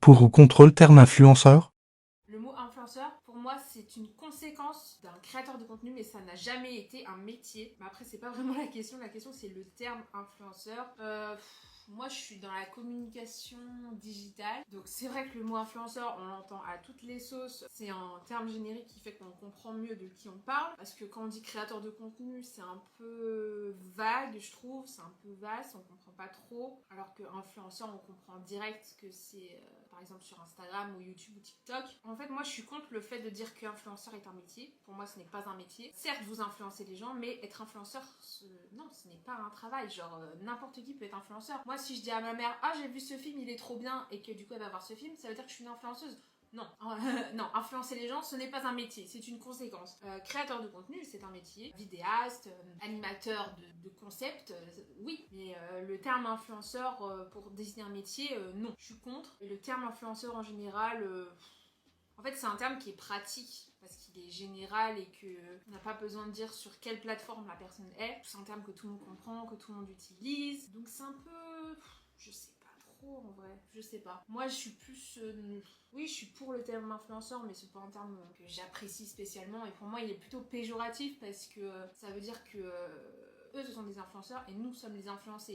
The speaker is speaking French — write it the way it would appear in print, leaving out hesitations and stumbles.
pour ou contre le terme influenceur? Le mot influenceur, pour moi, c'est une conséquence d'un créateur de contenu, mais ça n'a jamais été un métier. Mais après, c'est pas vraiment la question c'est le terme influenceur. Moi, je suis dans la communication digitale, donc c'est vrai que le mot influenceur, on l'entend à toutes les sauces. C'est un terme générique qui fait qu'on comprend mieux de qui on parle, parce que quand on dit créateur de contenu, c'est un peu vague, je trouve, c'est un peu vaste, on comprend pas trop, alors que influenceur, on comprend direct que c'est par exemple sur Instagram ou YouTube ou TikTok. En fait, moi, je suis contre le fait de dire qu'influenceur est un métier. Pour moi, ce n'est pas un métier. Certes, vous influencez les gens, mais être influenceur, non, ce n'est pas un travail. Genre, n'importe qui peut être influenceur. Moi, si je dis à ma mère, ah, j'ai vu ce film, il est trop bien, et que du coup, elle va voir ce film, ça veut dire que je suis une influenceuse. Non, non, influencer les gens, ce n'est pas un métier, c'est une conséquence. Créateur de contenu, c'est un métier. Vidéaste, animateur de concept, oui. Mais le terme influenceur pour désigner un métier, non. Je suis contre. Et le terme influenceur en général, en fait, c'est un terme qui est pratique parce qu'il est général et qu'on n'a pas besoin de dire sur quelle plateforme la personne est. C'est un terme que tout le monde comprend, que tout le monde utilise. Donc c'est un peu... Je sais pas trop en vrai, je sais pas. Moi je suis plus... Oui, je suis pour le terme influenceur, mais c'est pas un terme que j'apprécie spécialement. Et pour moi, il est plutôt péjoratif parce que ça veut dire que eux, ce sont des influenceurs et nous sommes les influencés.